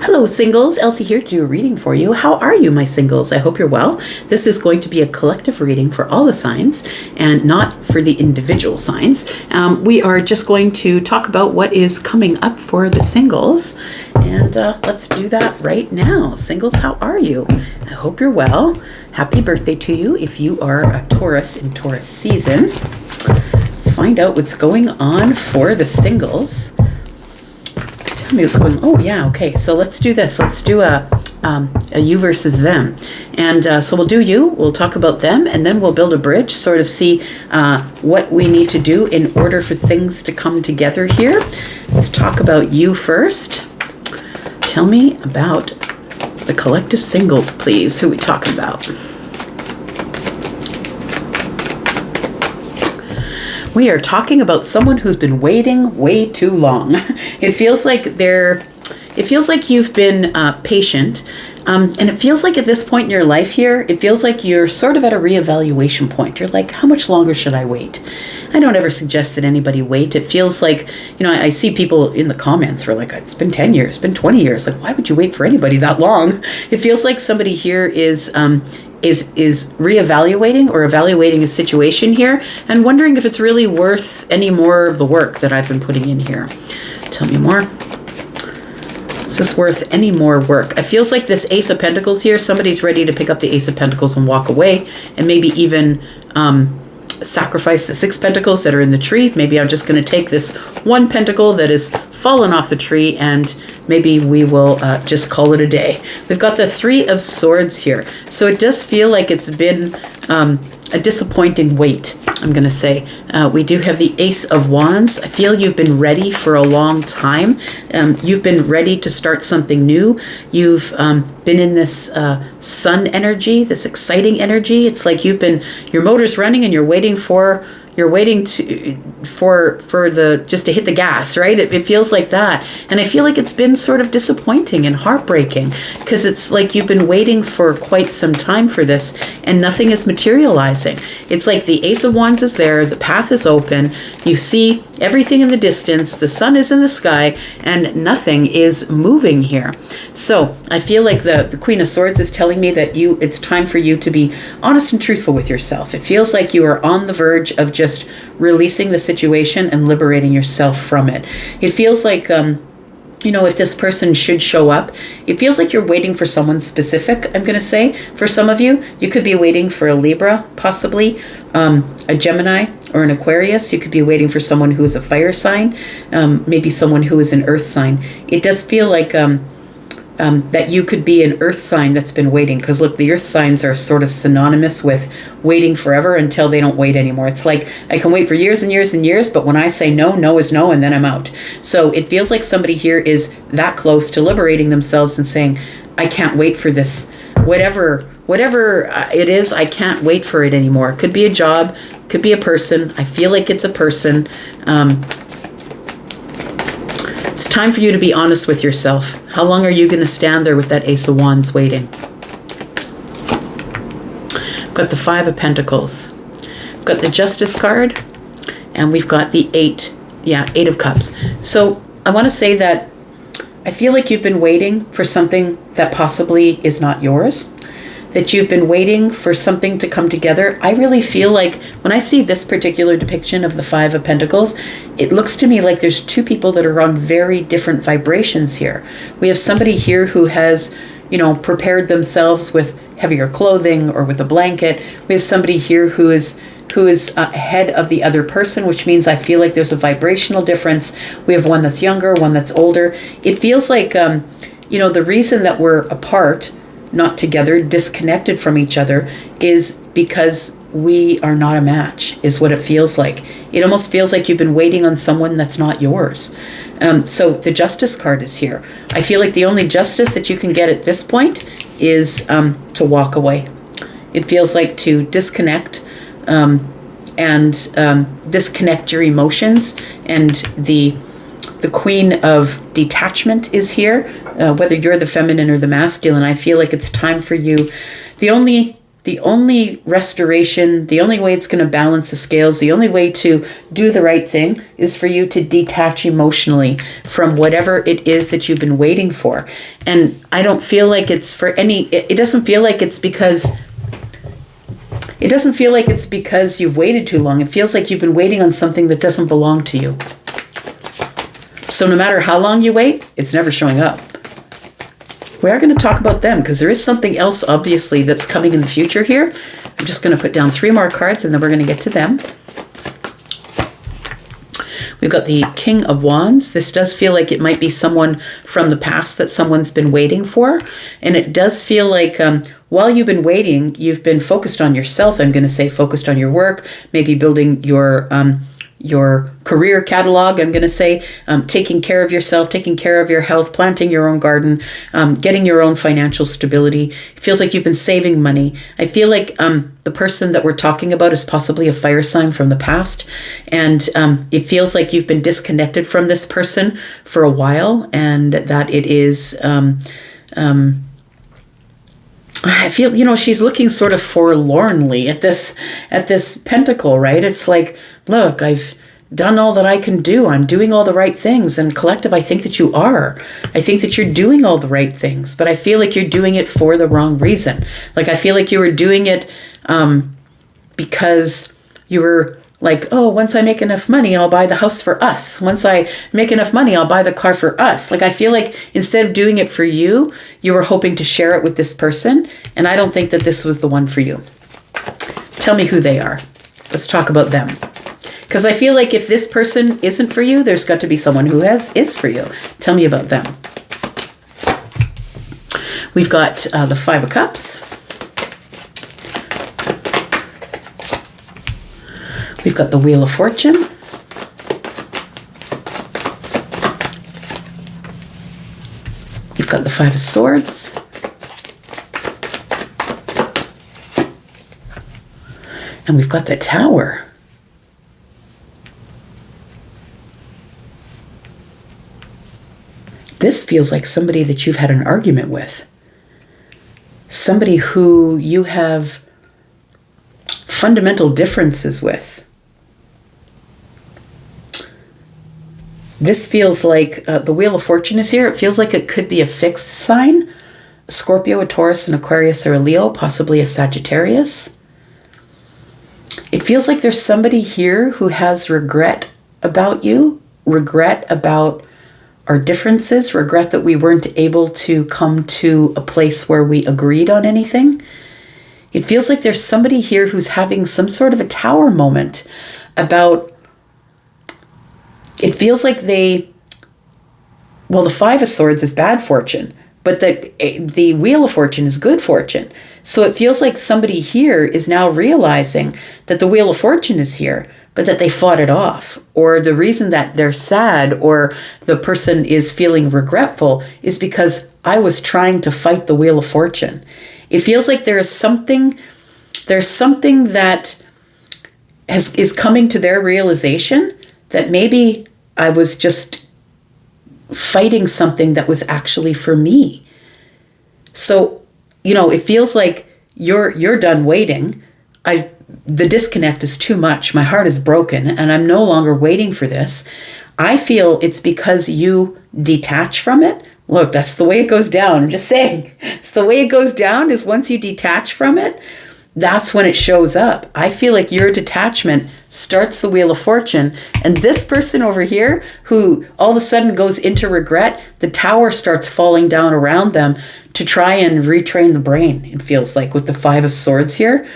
Hello, singles. Elsie here to do a reading for you. How are you, my singles? I hope you're well. This is going to be a collective reading for all the signs and not for the individual signs. We are just going to talk about what is coming up for the singles. And let's do that right now. Singles, how are you? I hope you're well. Happy birthday to you if you are a Taurus in Taurus season. Let's find out what's going on for the singles. Tell me what's going on. Oh, yeah, okay. So let's do this. Let's do a you versus them. And so we'll do you, we'll talk about them, and then we'll build a bridge, sort of see what we need to do in order for things to come together here. Let's talk about you first. Tell me about the collective singles, please. Who are we talking about? We are talking about someone who's been waiting way too long. It feels like you've been patient, and it feels like at this point in your life here, it feels like you're sort of at a reevaluation point. You're like, how much longer should I wait? I don't ever suggest that anybody wait. It feels like, I see people in the comments who are like, it's been 10 years, it's been 20 years. Like, why would you wait for anybody that long? It feels like somebody here is reevaluating or evaluating a situation here and wondering if it's really worth any more of the work that I've been putting in here. Tell me more. Is this worth any more work? It feels like this Ace of Pentacles here, somebody's ready to pick up the Ace of Pentacles and walk away, and maybe even sacrifice the 6 pentacles that are in the tree. Maybe I'm just going to take this 1 pentacle that has fallen off the tree, and maybe we will just call it a day. We've got the 3 of Swords here. So it does feel like it's been a disappointing wait, I'm going to say. We do have the Ace of Wands. I feel you've been ready for a long time. You've been ready to start something new. You've been in this sun energy, this exciting energy. It's like your motor's running and you're waiting for the just to hit the gas, right? It feels like that. And I feel like it's been sort of disappointing and heartbreaking because it's like you've been waiting for quite some time for this and nothing is materializing. It's like the Ace of Wands is there, the path is open, you see everything in the distance, the sun is in the sky, and nothing is moving here. So I feel like the Queen of Swords is telling me that it's time for you to be honest and truthful with yourself. It feels like you are on the verge of just releasing the situation and liberating yourself from it. It feels like, if this person should show up, it feels like you're waiting for someone specific, I'm going to say. For some of you, you could be waiting for a Libra, possibly, a Gemini or an Aquarius. You could be waiting for someone who is a fire sign, maybe someone who is an earth sign. It does feel like that you could be an earth sign that's been waiting, because look, the earth signs are sort of synonymous with waiting forever until they don't wait anymore. It's like, I can wait for years and years and years, but when I say no, no is no, and then I'm out. So it feels like somebody here is that close to liberating themselves and saying, I can't wait for this, whatever it is, I can't wait for it anymore. It could be a job, could be a person. I feel like it's a person. It's time for you to be honest with yourself. How long are you going to stand there with that Ace of Wands waiting? Got the 5 of Pentacles. Got the Justice card. And we've got the 8 of Cups. So I want to say that I feel like you've been waiting for something that possibly is not yours. That you've been waiting for something to come together. I really feel like when I see this particular depiction of the 5 of Pentacles, it looks to me like there's 2 people that are on very different vibrations here. We have somebody here who has, prepared themselves with heavier clothing or with a blanket. We have somebody here who is ahead of the other person, which means I feel like there's a vibrational difference. We have one that's younger, one that's older. It feels like, the reason that we're apart, not together, disconnected from each other, is because we are not a match, is what it feels like. It almost feels like you've been waiting on someone that's not yours. So the Justice card is here. I feel like the only justice that you can get at this point is to walk away. It feels like to disconnect and disconnect your emotions. And the Queen of Detachment is here. Whether you're the feminine or the masculine, I feel like it's time for you. The the only restoration, the only way it's going to balance the scales, the only way to do the right thing is for you to detach emotionally from whatever it is that you've been waiting for. And I don't feel like it's for any, it doesn't feel like it's because you've waited too long. It feels like you've been waiting on something that doesn't belong to you. So no matter how long you wait, it's never showing up. We are going to talk about them because there is something else, obviously, that's coming in the future here. I'm just going to put down 3 more cards and then we're going to get to them. We've got the King of Wands. This does feel like it might be someone from the past that someone's been waiting for. And it does feel like while you've been waiting, you've been focused on yourself. I'm going to say focused on your work, maybe building your career catalog. I'm going to say taking care of yourself, taking care of your health, planting your own garden, getting your own financial stability. It feels like you've been saving money. I feel like the person that we're talking about is possibly a fire sign from the past. And it feels like you've been disconnected from this person for a while, and that it is... I feel, she's looking sort of forlornly at this pentacle, right? It's like, look, I've done all that I can do. I'm doing all the right things. And collective, I think that you are. I think that you're doing all the right things, but I feel like you're doing it for the wrong reason. Like, I feel like you were doing it because you were like, oh, once I make enough money, I'll buy the house for us. Once I make enough money, I'll buy the car for us. Like, I feel like instead of doing it for you, you were hoping to share it with this person. And I don't think that this was the one for you. Tell me who they are. Let's talk about them. Because I feel like if this person isn't for you, there's got to be someone who is for you. Tell me about them. We've got the 5 of Cups. We've got the Wheel of Fortune. We've got the 5 of Swords. And we've got the Tower. This feels like somebody that you've had an argument with. Somebody who you have fundamental differences with. This feels like the Wheel of Fortune is here. It feels like it could be a fixed sign. A Scorpio, a Taurus, an Aquarius, or a Leo, possibly a Sagittarius. It feels like there's somebody here who has regret about you, regret about our differences, regret that we weren't able to come to a place where we agreed on anything. It feels like there's somebody here who's having some sort of a tower moment about... It feels like the 5 of Swords is bad fortune, but the Wheel of Fortune is good fortune. So it feels like somebody here is now realizing that the Wheel of Fortune is here, but that they fought it off. Or the reason that they're sad or the person is feeling regretful is because I was trying to fight the Wheel of Fortune. It feels like there's something that is coming to their realization that maybe I was just fighting something that was actually for me. So, it feels like you're done waiting. The disconnect is too much. My heart is broken and I'm no longer waiting for this. I feel it's because you detach from it. Look, that's the way it goes down. I'm just saying. It's the way it goes down is once you detach from it, that's when it shows up. I feel like your detachment starts the Wheel of Fortune, and this person over here who all of a sudden goes into regret, the tower starts falling down around them to try and retrain the brain. It feels like with the 5 of Swords here,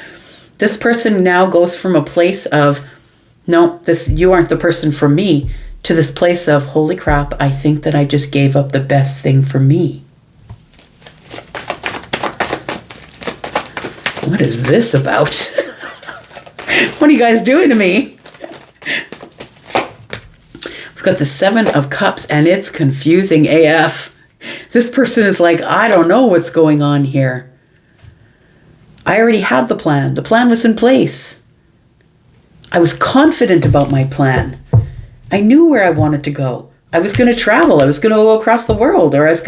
this person now goes from a place of, no, you aren't the person for me, to this place of, holy crap, I think that I just gave up the best thing for me. What is this about? What are you guys doing to me? We've got the 7 of Cups, and it's confusing AF. This person is like, I don't know what's going on here. I already had the plan. The plan was in place. I was confident about my plan. I knew where I wanted to go. I was going to travel. I was going to go across the world, or I'd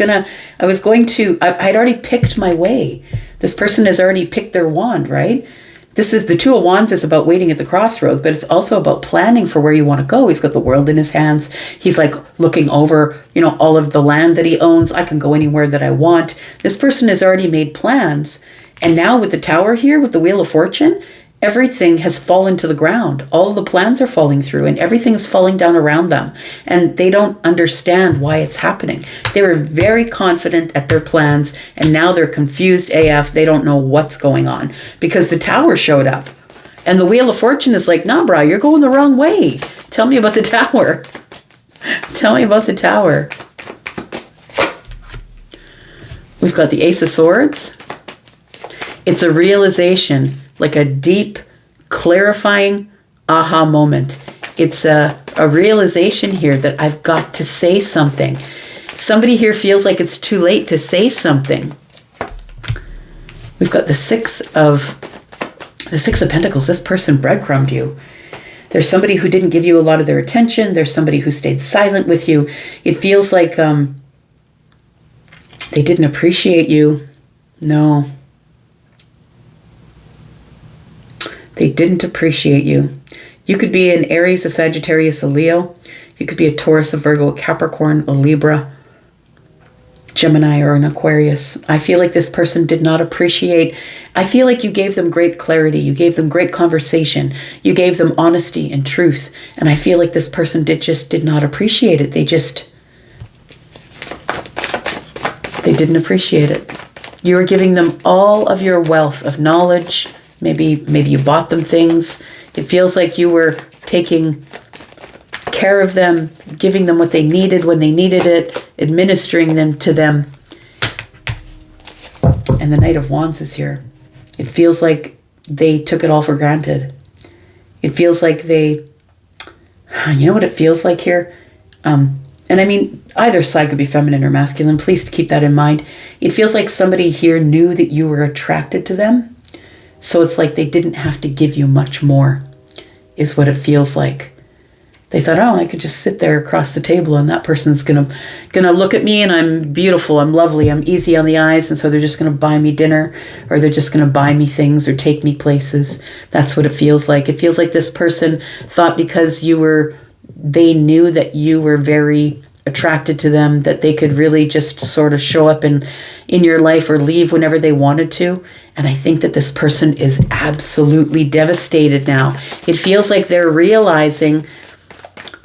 already picked my way. This person has already picked their wand, right? This is the Two of Wands is about waiting at the crossroads, but it's also about planning for where you want to go. He's got the world in his hands. He's like looking over, all of the land that he owns. I can go anywhere that I want. This person has already made plans. And now with the Tower here, with the Wheel of Fortune, everything has fallen to the ground. All of the plans are falling through and everything is falling down around them. And they don't understand why it's happening. They were very confident at their plans and now they're confused AF. They don't know what's going on because the Tower showed up. And the Wheel of Fortune is like, nah, brah, you're going the wrong way. Tell me about the Tower. Tell me about the Tower. We've got the Ace of Swords. It's a realization, like a deep, clarifying aha moment. It's a realization here that I've got to say something. Somebody here feels like it's too late to say something. We've got the Six of Pentacles. This person breadcrumbed you. There's somebody who didn't give you a lot of their attention. There's somebody who stayed silent with you. It feels like they didn't appreciate you. No. They didn't appreciate you. You could be an Aries, a Sagittarius, a Leo. You could be a Taurus, a Virgo, a Capricorn, a Libra, Gemini, or an Aquarius. I feel like this person did not appreciate. I feel like you gave them great clarity. You gave them great conversation. You gave them honesty and truth. And I feel like this person did not appreciate it. They didn't appreciate it. You were giving them all of your wealth of knowledge. Maybe you bought them things. It feels like you were taking care of them, giving them what they needed when they needed it, administering them to them. And the Knight of Wands is here. It feels like they took it all for granted. It feels like you know what it feels like here? And I mean, either side could be feminine or masculine. Please keep that in mind. It feels like somebody here knew that you were attracted to them. So it's like they didn't have to give you much more, is what it feels like. They thought, oh, I could just sit there across the table and that person's gonna look at me and I'm beautiful, I'm lovely, I'm easy on the eyes, and so they're just gonna buy me dinner or they're just gonna buy me things or take me places. That's what it feels like. It feels like this person thought because they knew that you were very attracted to them, that they could really just sort of show up in your life or leave whenever they wanted to. And I think that this person is absolutely devastated now. It feels like they're realizing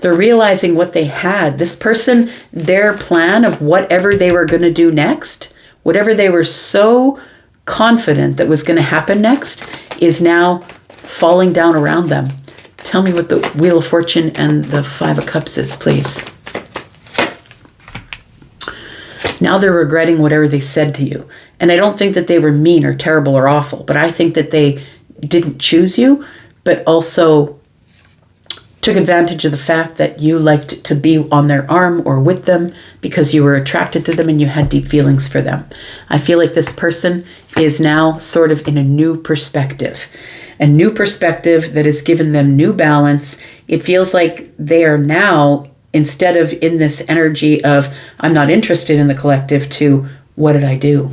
what they had. This person, their plan of whatever they were going to do next, whatever they were so confident that was going to happen next, is now falling down around them. Tell me what the Wheel of Fortune and the Five of Cups is, please. Now they're regretting whatever they said to you. And I don't think that they were mean or terrible or awful, but I think that they didn't choose you, but also took advantage of the fact that you liked to be on their arm or with them because you were attracted to them and you had deep feelings for them. I feel like this person is now sort of in a new perspective that has given them new balance. It feels like they are now, instead of in this energy of, I'm not interested in the collective, to, what did I do?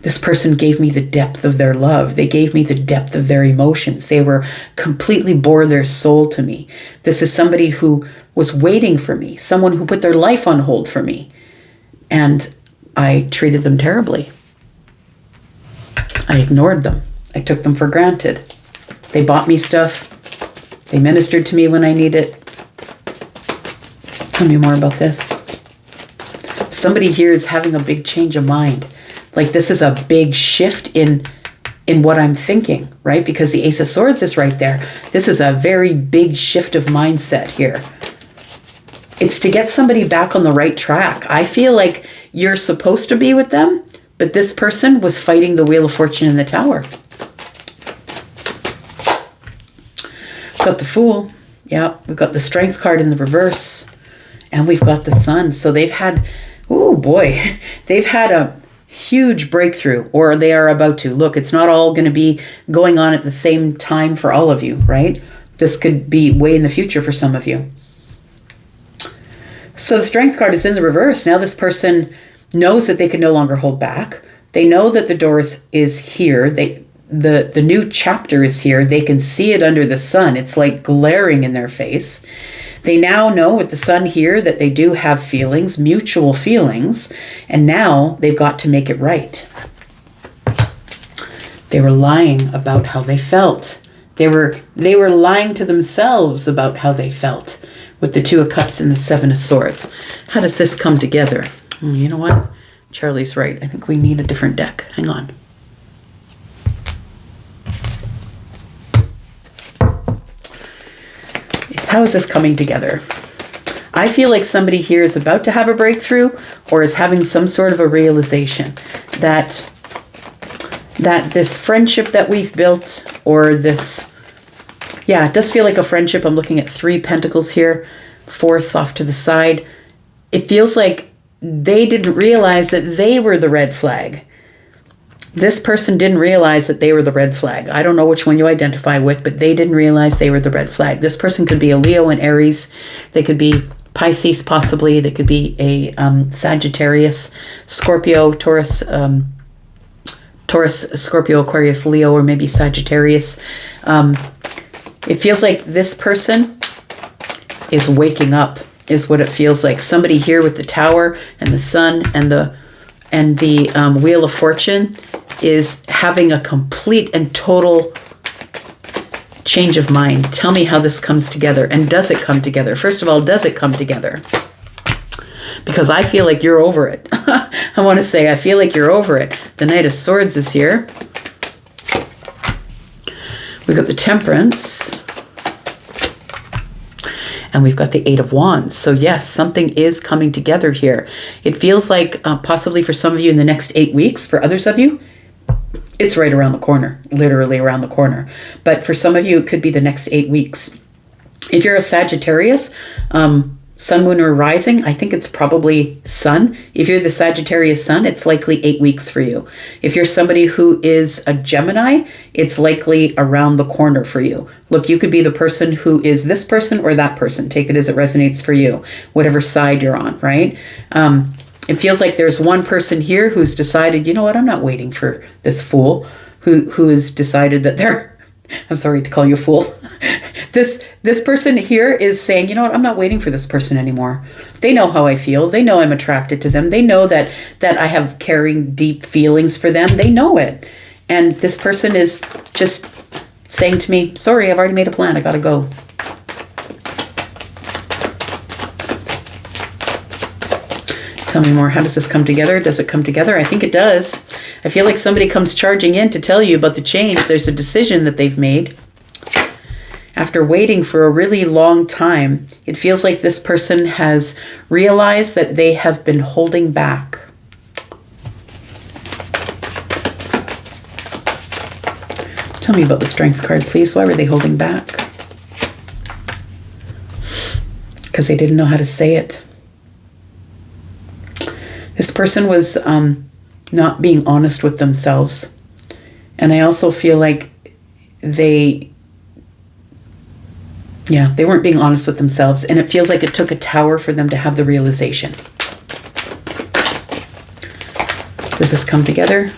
This person gave me the depth of their love. They gave me the depth of their emotions. They were completely bore their soul to me. This is somebody who was waiting for me, someone who put their life on hold for me. And I treated them terribly. I ignored them. I took them for granted. They bought me stuff. They ministered to me when I needed it. Tell me more about this. Somebody here is having a big change of mind. Like this is a big shift in what I'm thinking, right? Because the Ace of Swords is right there. This is a very big shift of mindset here. It's to get somebody back on the right track. I feel like you're supposed to be with them, but this person was fighting the Wheel of Fortune in the Tower. Got the Fool. Yeah, we've got the Strength card in the reverse. And we've got the Sun. So they've had, oh boy, they've had a huge breakthrough, or they are about to. Look, it's not all going to be going on at the same time for all of you, right? This could be way in the future for some of you. So the Strength card is in the reverse. Now this person knows that they can no longer hold back. They know that the door is here. The new chapter is here. They can see it under the sun. It's like glaring in their face. They now know with the sun here that they do have feelings, mutual feelings, and now they've got to make it right. They were lying about how they felt. They were lying to themselves about how they felt with the Two of Cups and the Seven of Swords. How does this come together? You know what? Charlie's right. I think we need a different deck. Hang on. How is this coming together? I feel like somebody here is about to have a breakthrough or is having some sort of a realization that this friendship that we've built, or this, yeah, it does feel like a friendship. I'm looking at 3 pentacles here, 4th off to the side. It feels like they didn't realize that they were the red flag. This person didn't realize that they were the red flag. I don't know which one you identify with, but they didn't realize they were the red flag. This person could be a Leo and Aries. They could be Pisces possibly. They could be a Sagittarius, Scorpio, Taurus, Scorpio, Aquarius, Leo, or maybe Sagittarius. It feels like this person is waking up, is what it feels like. Somebody here with the Tower and the Sun and the Wheel of Fortune is having a complete and total change of mind. Tell me how this comes together, and does it come together? First of all, does it come together? Because I feel like you're over it. I want to say I feel like you're over it. The Knight of Swords is here. We've got the Temperance. And we've got the 8 of Wands. So yes, something is coming together here. It feels like possibly for some of you in the next 8 weeks. For others of you, it's right around the corner, literally around the corner. But for some of you, it could be the next 8 weeks. If you're a Sagittarius, Sun, Moon, or Rising, I think it's probably Sun. If you're the Sagittarius Sun, it's likely 8 weeks for you. If you're somebody who is a Gemini, it's likely around the corner for you. Look, you could be the person who is this person or that person. Take it as it resonates for you, whatever side you're on, right? It feels like there's one person here who's decided, you know what, I'm not waiting for this fool who has decided that they're, I'm sorry to call you a fool. This person here is saying, you know what, I'm not waiting for this person anymore. They know how I feel. They know I'm attracted to them. They know that I have caring, deep feelings for them. They know it. And this person is just saying to me, sorry, I've already made a plan. I got to go. Tell me more. How does this come together? Does it come together? I think it does. I feel like somebody comes charging in to tell you about the change. There's a decision that they've made. After waiting for a really long time, it feels like this person has realized that they have been holding back. Tell me about the Strength card, please. Why were they holding back? Because they didn't know how to say it. This person was not being honest with themselves. And I also feel like they weren't being honest with themselves. And it feels like it took a Tower for them to have the realization. Does this come together?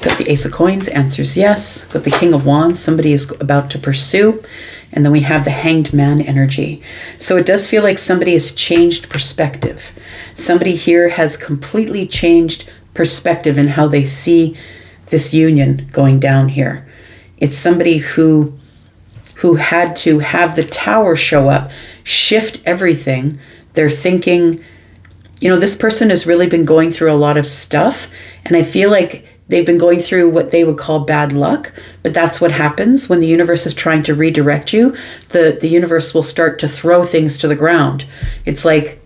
Got the Ace of Coins, answers yes. Got the King of Wands, somebody is about to pursue. And then we have the Hanged Man energy. So it does feel like somebody has changed perspective. Somebody here has completely changed perspective in how they see this union going down here. It's somebody who had to have the Tower show up, shift everything. They're thinking, you know, this person has really been going through a lot of stuff. And I feel like they've been going through what they would call bad luck. But that's what happens when the universe is trying to redirect you. The universe will start to throw things to the ground. It's like,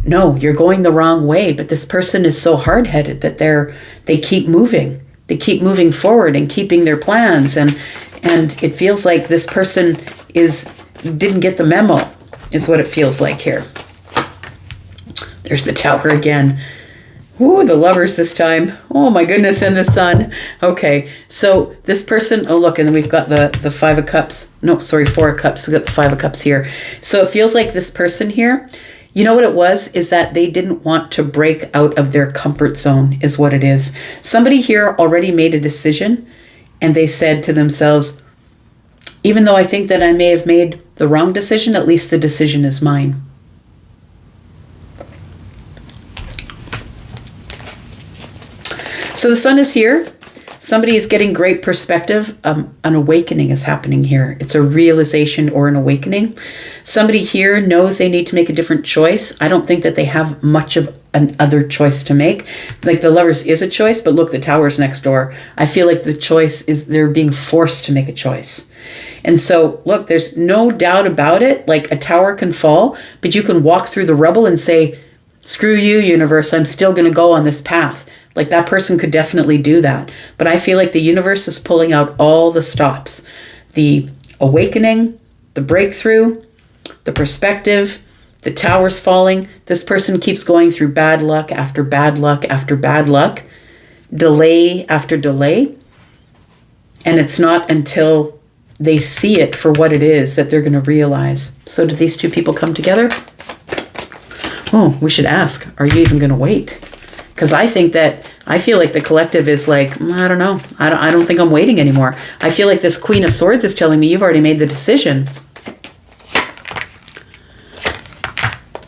no, you're going the wrong way. But this person is so hard-headed that they keep moving. They keep moving forward and keeping their plans. And it feels like this person didn't get the memo, is what it feels like here. There's the Tower again. Ooh, the Lovers this time. Oh my goodness, and the Sun. Okay, so this person, oh look, and then we've got the 5 of Cups. No, sorry, 4 of Cups. We've got the 5 of Cups here. So it feels like this person here You know what it was? Is that they didn't want to break out of their comfort zone, is what it is. Somebody here already made a decision, and they said to themselves, even though I think that I may have made the wrong decision, at least the decision is mine. So the sun is here. Somebody is getting great perspective. An awakening is happening here. It's a realization or an awakening. Somebody here knows they need to make a different choice. I don't think that they have much of another choice to make. Like the Lovers is a choice, but look, the Tower's next door. I feel like the choice is they're being forced to make a choice. And so, look, there's no doubt about it. Like a tower can fall, but you can walk through the rubble and say, screw you, universe, I'm still going to go on this path. Like that person could definitely do that. But I feel like the universe is pulling out all the stops. The awakening, the breakthrough, the perspective, the tower's falling. This person keeps going through bad luck after bad luck after bad luck, delay after delay. And it's not until they see it for what it is that they're going to realize. So do these two people come together? Oh, we should ask, are you even going to wait? Because I feel like the collective is like, I don't know. I don't think I'm waiting anymore. I feel like this Queen of Swords is telling me you've already made the decision.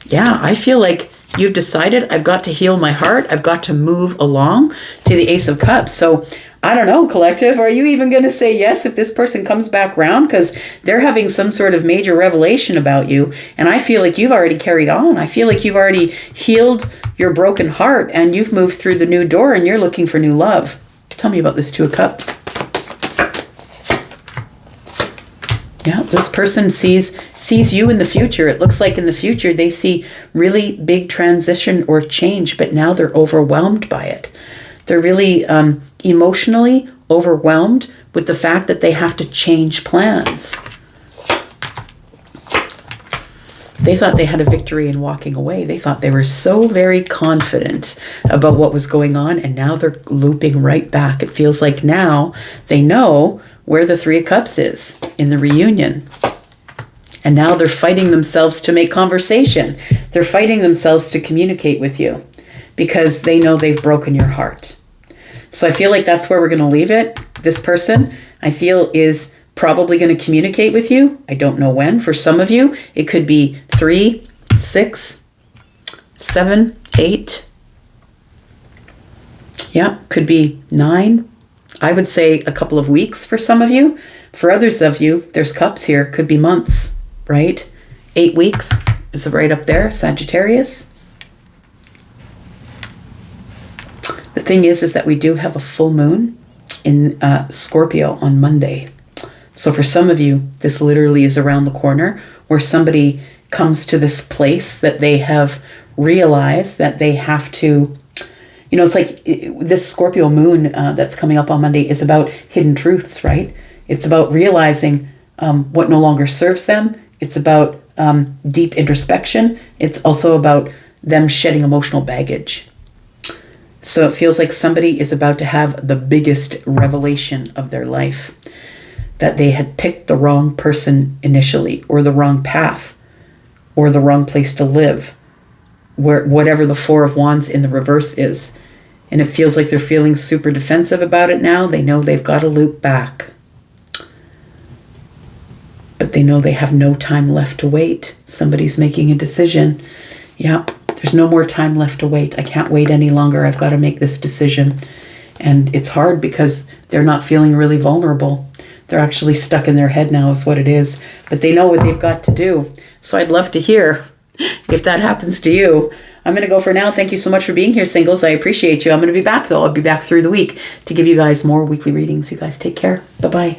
Yeah, I feel like you've decided I've got to heal my heart. I've got to move along to the Ace of Cups. So I don't know, collective, are you even going to say yes if this person comes back round? Because they're having some sort of major revelation about you. And I feel like you've already carried on. I feel like you've already healed your broken heart and you've moved through the new door and you're looking for new love. Tell me about this Two of Cups. Yeah, this person sees you in the future. It looks like in the future they see really big transition or change, but now they're overwhelmed by it. They're really emotionally overwhelmed with the fact that they have to change plans. They thought they had a victory in walking away. They thought they were so very confident about what was going on, and now they're looping right back. It feels like now they know where the Three of Cups is in the reunion. And now they're fighting themselves to make conversation. They're fighting themselves to communicate with you because they know they've broken your heart. So I feel like that's where we're going to leave it. This person, I feel, is probably going to communicate with you. I don't know when. For some of you, it could be 3, 6, 7, 8. Yeah, could be 9. I would say a couple of weeks for some of you. For others of you, there's cups here. Could be months, right? 8 weeks is right up there, Sagittarius. The thing is that we do have a full moon in Scorpio on Monday. So for some of you, this literally is around the corner where somebody comes to this place that they have realized that they have to, it's like this Scorpio moon that's coming up on Monday is about hidden truths, right? It's about realizing what no longer serves them. It's about deep introspection. It's also about them shedding emotional baggage. So it feels like somebody is about to have the biggest revelation of their life, that they had picked the wrong person initially, or the wrong path, or the wrong place to live, whatever the Four of Wands in the reverse is. And it feels like they're feeling super defensive about it now. They know they've got to loop back. But they know they have no time left to wait. Somebody's making a decision. Yeah. There's no more time left to wait. I can't wait any longer. I've got to make this decision. And it's hard because they're not feeling really vulnerable. They're actually stuck in their head now is what it is. But they know what they've got to do. So I'd love to hear if that happens to you. I'm going to go for now. Thank you so much for being here, singles. I appreciate you. I'm going to be back, though. I'll be back through the week to give you guys more weekly readings. You guys take care. Bye-bye.